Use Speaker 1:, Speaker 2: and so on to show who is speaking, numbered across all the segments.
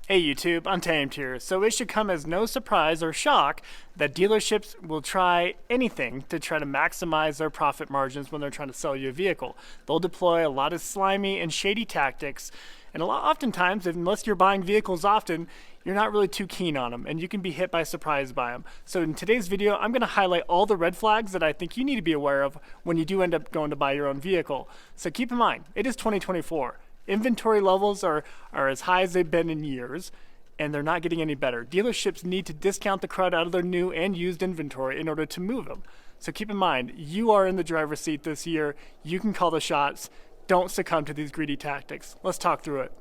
Speaker 1: Hey YouTube, Untamed here. So it should come as no surprise or shock that dealerships will try anything to try to maximize their profit margins when they're trying to sell you a vehicle. They'll deploy a lot of slimy and shady tactics, and oftentimes, unless you're buying vehicles often, you're not really too keen on them, and you can be hit by surprise by them. So in today's video, I'm going to highlight all the red flags that I think you need to be aware of when you do end up going to buy your own vehicle. So keep in mind, it is 2024. Inventory levels are as high as they've been in years, and they're not getting any better. Dealerships need to discount the crud out of their new and used inventory in order to move them. So keep in mind, you are in the driver's seat this year. You can call the shots. Don't succumb to these greedy tactics. Let's talk through it.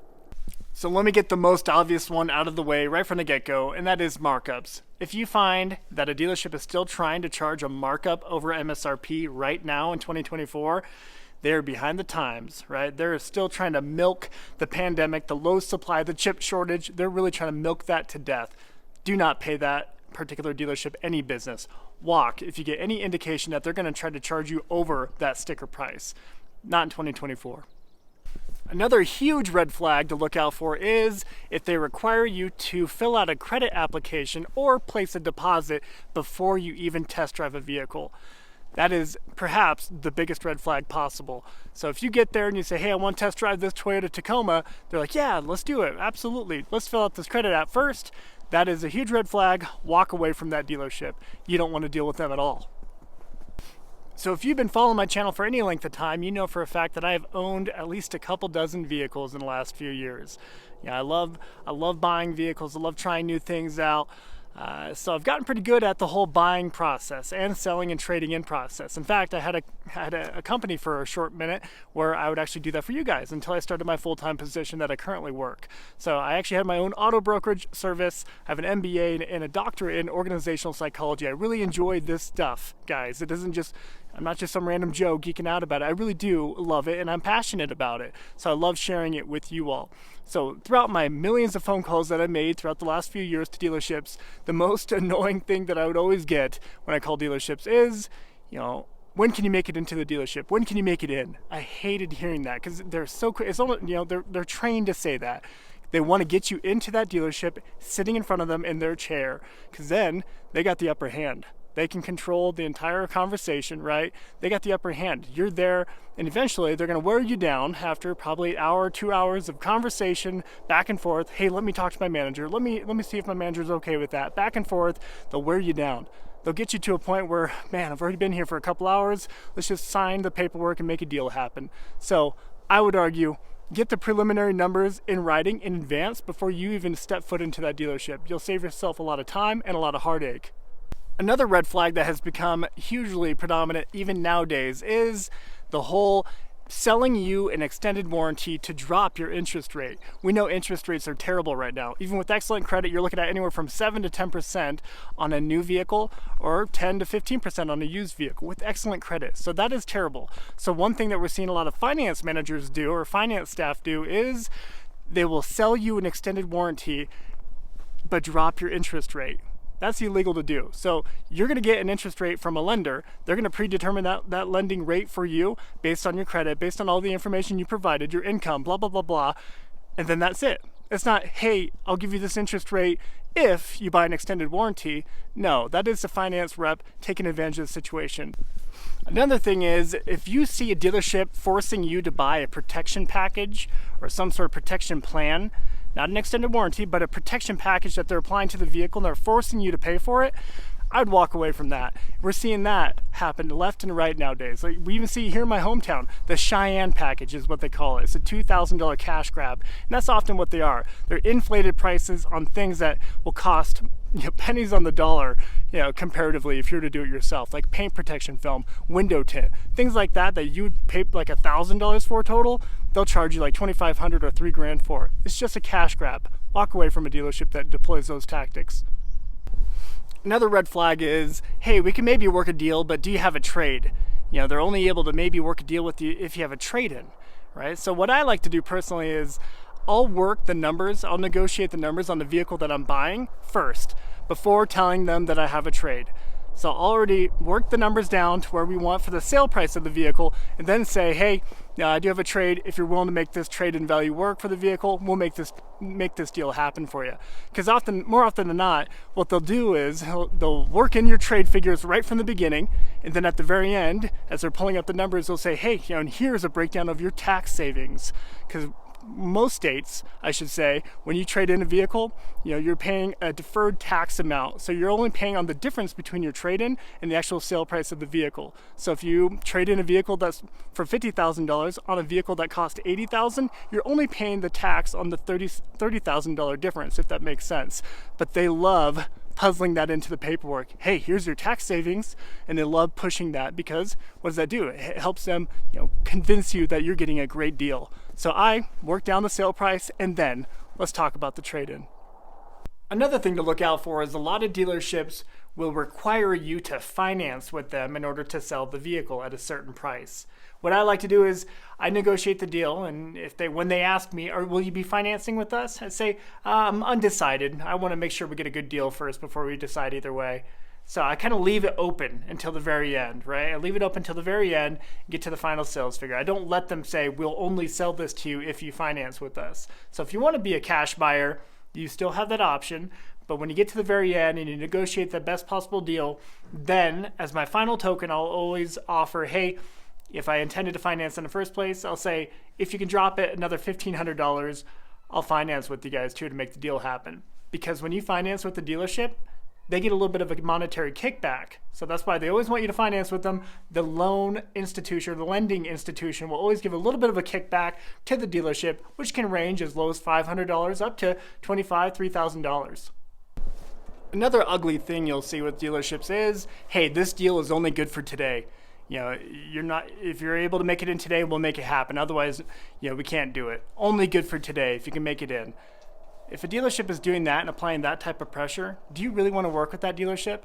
Speaker 1: So let me get the most obvious one out of the way right from the get-go, and that is markups. If you find that a dealership is still trying to charge a markup over MSRP right now in 2024, they're behind the times, right? They're still trying to milk the pandemic, the low supply, the chip shortage. They're really trying to milk that to death. Do not pay that particular dealership any business. Walk if you get any indication that they're going to try to charge you over that sticker price. Not in 2024. Another huge red flag to look out for is if they require you to fill out a credit application or place a deposit before you even test drive a vehicle. That is perhaps the biggest red flag possible. So if you get there and you say, hey, I want to test drive this Toyota Tacoma, they're like, yeah, let's do it. Absolutely. Let's fill out this credit app first. That is a huge red flag. Walk away from that dealership. You don't want to deal with them at all. So if you've been following my channel for any length of time, you know for a fact that I have owned at least a couple dozen vehicles in the last few years. Yeah, I love buying vehicles. I love trying new things out. So I've gotten pretty good at the whole buying process and selling and trading in process. In fact, I had a company for a short minute where I would actually do that for you guys until I started my full-time position that I currently work. So I actually had my own auto brokerage service. I have an MBA and a doctorate in organizational psychology. I really enjoy this stuff, guys. I'm not just some random Joe geeking out about it. I really do love it, and I'm passionate about it. So I love sharing it with you all. So throughout my millions of phone calls that I made throughout the last few years to dealerships, the most annoying thing that I would always get when I call dealerships is, when can you make it into the dealership? When can you make it in? I hated hearing that because they're so quick. It's almost, they're trained to say that. They want to get you into that dealership, sitting in front of them in their chair, because then they got the upper hand. They can control the entire conversation, right? They got the upper hand. You're there, and eventually they're going to wear you down after probably an hour, 2 hours of conversation, back and forth. Hey, let me talk to my manager. Let me see if my manager's okay with that. Back and forth, they'll wear you down. They'll get you to a point where, man, I've already been here for a couple hours. Let's just sign the paperwork and make a deal happen. So I would argue, get the preliminary numbers in writing in advance before you even step foot into that dealership. You'll save yourself a lot of time and a lot of heartache. Another red flag that has become hugely predominant even nowadays is the whole selling you an extended warranty to drop your interest rate. We know interest rates are terrible right now. Even with excellent credit, you're looking at anywhere from 7 to 10% on a new vehicle or 10 to 15% on a used vehicle with excellent credit. So that is terrible. So one thing that we're seeing a lot of finance managers do or finance staff do is they will sell you an extended warranty but drop your interest rate. That's illegal to do. So you're going to get an interest rate from a lender. They're going to predetermine that lending rate for you based on your credit, based on all the information you provided, your income, blah, blah, blah, blah. And then that's it. It's not, hey, I'll give you this interest rate if you buy an extended warranty. No, that is the finance rep taking advantage of the situation. Another thing is, if you see a dealership forcing you to buy a protection package or some sort of protection plan, not an extended warranty, but a protection package that they're applying to the vehicle and they're forcing you to pay for it, I'd walk away from that. We're seeing that happen left and right nowadays. Like we even see here in my hometown, the Cheyenne package is what they call it. It's a $2,000 cash grab, and that's often what they are. They're inflated prices on things that will cost pennies on the dollar, comparatively if you were to do it yourself, like paint protection film, window tint, things like that you'd pay like $1,000 for total. They'll charge you like $2,500 or $3,000 for. It's just a cash grab. Walk away from a dealership that deploys those tactics. Another red flag is, hey, we can maybe work a deal, but do you have a trade? They're only able to maybe work a deal with you if you have a trade-in, right? So what I like to do personally is I'll work the numbers, I'll negotiate the numbers on the vehicle that I'm buying first before telling them that I have a trade. So I'll already work the numbers down to where we want for the sale price of the vehicle and then say, hey, Now, I do have a trade. If you're willing to make this trade in value work for the vehicle, we'll make this deal happen for you. Because more often than not, what they'll do is they'll work in your trade figures right from the beginning, and then at the very end, as they're pulling up the numbers, they'll say, hey, and here's a breakdown of your tax savings. Because most states, I should say, when you trade in a vehicle, you're paying a deferred tax amount. So you're only paying on the difference between your trade-in and the actual sale price of the vehicle. So if you trade in a vehicle that's for $50,000 on a vehicle that cost $80,000, you're only paying the tax on the $30,000 difference, if that makes sense. But they love puzzling that into the paperwork. Hey, here's your tax savings, and they love pushing that because what does that do? It helps them, convince you that you're getting a great deal. So I work down the sale price, and then let's talk about the trade-in. Another thing to look out for is a lot of dealerships will require you to finance with them in order to sell the vehicle at a certain price. What I like to do is I negotiate the deal, and when they ask me, will you be financing with us? I say, I'm undecided. I want to make sure we get a good deal first before we decide either way. So I kind of leave it open until the very end, right? I leave it open until the very end, get to the final sales figure. I don't let them say, we'll only sell this to you if you finance with us. So if you want to be a cash buyer, you still have that option. But when you get to the very end and you negotiate the best possible deal, then as my final token, I'll always offer, hey, if I intended to finance in the first place, I'll say, if you can drop it another $1,500, I'll finance with you guys too to make the deal happen. Because when you finance with the dealership, they get a little bit of a monetary kickback. So that's why they always want you to finance with them. The loan institution or the lending institution will always give a little bit of a kickback to the dealership, which can range as low as $500 up to $2,500, $3,000. Another ugly thing you'll see with dealerships is, hey, this deal is only good for today. If you're able to make it in today, we'll make it happen. Otherwise, we can't do it. Only good for today if you can make it in. If a dealership is doing that and applying that type of pressure, do you really want to work with that dealership?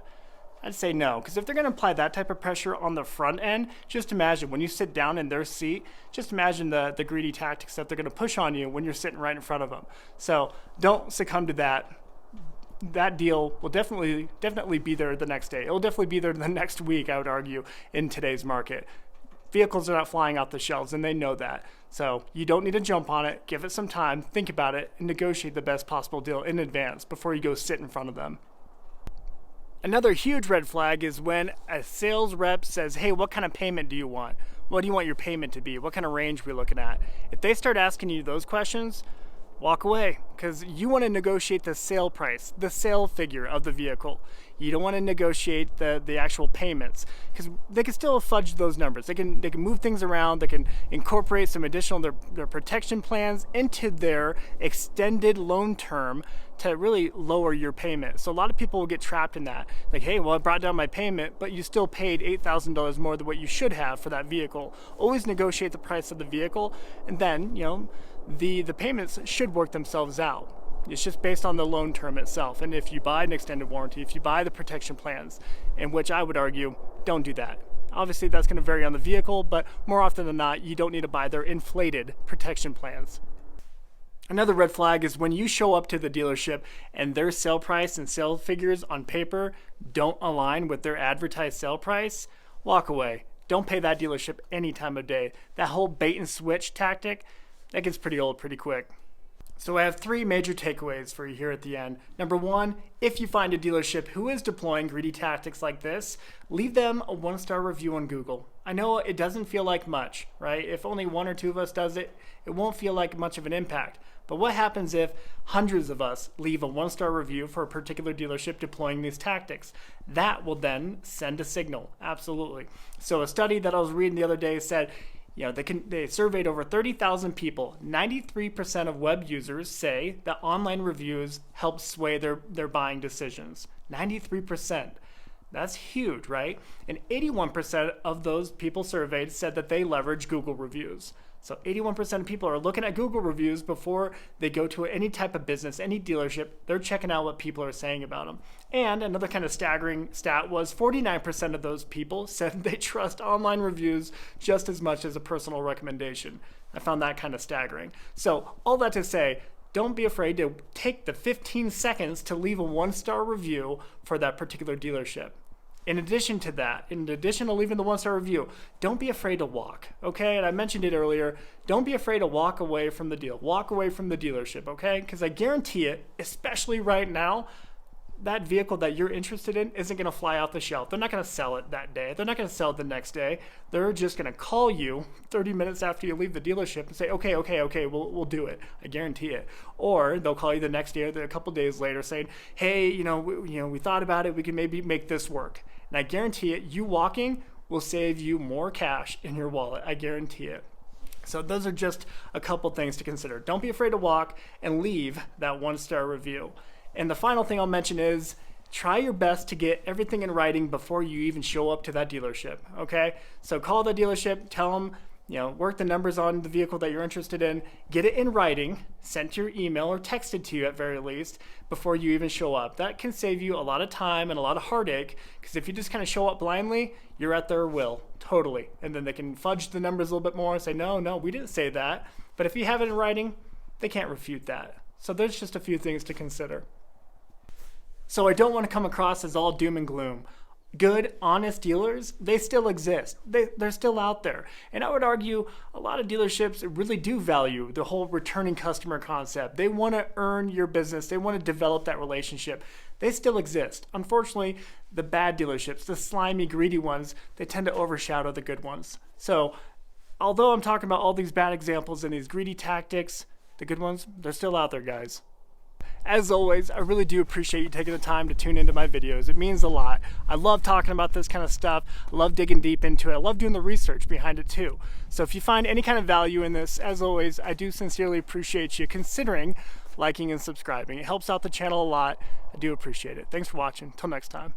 Speaker 1: I'd say no, because if they're going to apply that type of pressure on the front end, just imagine when you sit down in their seat, just imagine the greedy tactics that they're going to push on you when you're sitting right in front of them. So don't succumb to that. That deal will definitely be there the next day. It'll definitely be there the next week, I would argue, in today's market. Vehicles are not flying off the shelves, and they know that. So you don't need to jump on it. Give it some time, think about it, and negotiate the best possible deal in advance before you go sit in front of them. Another huge red flag is when a sales rep says, hey, what kind of payment do you want? What do you want your payment to be? What kind of range are we looking at? If they start asking you those questions, walk away, because you want to negotiate the sale price, the sale figure of the vehicle. You don't want to negotiate the actual payments, because they can still fudge those numbers. They can move things around. They can incorporate some additional their protection plans into their extended loan term to really lower your payment. So a lot of people will get trapped in that. Like, hey, well, I brought down my payment, but you still paid $8,000 more than what you should have for that vehicle. Always negotiate the price of the vehicle, and then the payments should work themselves out. It's just based on the loan term itself. And if you buy an extended warranty, if you buy the protection plans, in which I would argue, don't do that. Obviously, that's going to vary on the vehicle, but more often than not, you don't need to buy their inflated protection plans. Another red flag is when you show up to the dealership and their sale price and sale figures on paper don't align with their advertised sale price, walk away. Don't pay that dealership any time of day. That whole bait and switch tactic, that gets pretty old pretty quick. So I have 3 major takeaways for you here at the end. Number 1, if you find a dealership who is deploying greedy tactics like this, leave them a 1-star review on Google. I know it doesn't feel like much, right? If only 1 or 2 of us does it, it won't feel like much of an impact. But what happens if hundreds of us leave a 1-star review for a particular dealership deploying these tactics? That will then send a signal, absolutely. So a study that I was reading the other day said, they surveyed over 30,000 people. 93% of web users say that online reviews help sway their buying decisions. 93%. That's huge, right? And 81% of those people surveyed said that they leverage Google reviews. So 81% of people are looking at Google reviews before they go to any type of business, any dealership. They're checking out what people are saying about them. And another kind of staggering stat was 49% of those people said they trust online reviews just as much as a personal recommendation. I found that kind of staggering. So all that to say, don't be afraid to take the 15 seconds to leave a 1-star review for that particular dealership. In addition to that, in addition to leaving the 1-star review, don't be afraid to walk, okay? And I mentioned it earlier, don't be afraid to walk away from the deal. Walk away from the dealership, okay? Because I guarantee it, especially right now, that vehicle that you're interested in isn't going to fly off the shelf. They're not going to sell it that day. They're not going to sell it the next day. They're just going to call you 30 minutes after you leave the dealership and say, okay, we'll do it. I guarantee it. Or they'll call you the next day or a couple days later saying, hey, we thought about it. We can maybe make this work. And I guarantee it, you walking will save you more cash in your wallet. I guarantee it. So those are just a couple things to consider. Don't be afraid to walk and leave that 1-star review. And the final thing I'll mention is try your best to get everything in writing before you even show up to that dealership, okay? So call the dealership, tell them, work the numbers on the vehicle that you're interested in, get it in writing, sent to your email or texted to you at very least before you even show up. That can save you a lot of time and a lot of heartache, because if you just kind of show up blindly, you're at their will, totally. And then they can fudge the numbers a little bit more and say, no, we didn't say that. But if you have it in writing, they can't refute that. So there's just a few things to consider. So I don't want to come across as all doom and gloom. Good, honest dealers, they still exist. They're still out there. And I would argue a lot of dealerships really do value the whole returning customer concept. They want to earn your business. They want to develop that relationship. They still exist. Unfortunately, the bad dealerships, the slimy, greedy ones, they tend to overshadow the good ones. So although I'm talking about all these bad examples and these greedy tactics, the good ones, they're still out there, guys. As always, I really do appreciate you taking the time to tune into my videos. It means a lot. I love talking about this kind of stuff. I love digging deep into it. I love doing the research behind it too. So if you find any kind of value in this, as always, I do sincerely appreciate you considering liking and subscribing. It helps out the channel a lot. I do appreciate it. Thanks for watching. Till next time.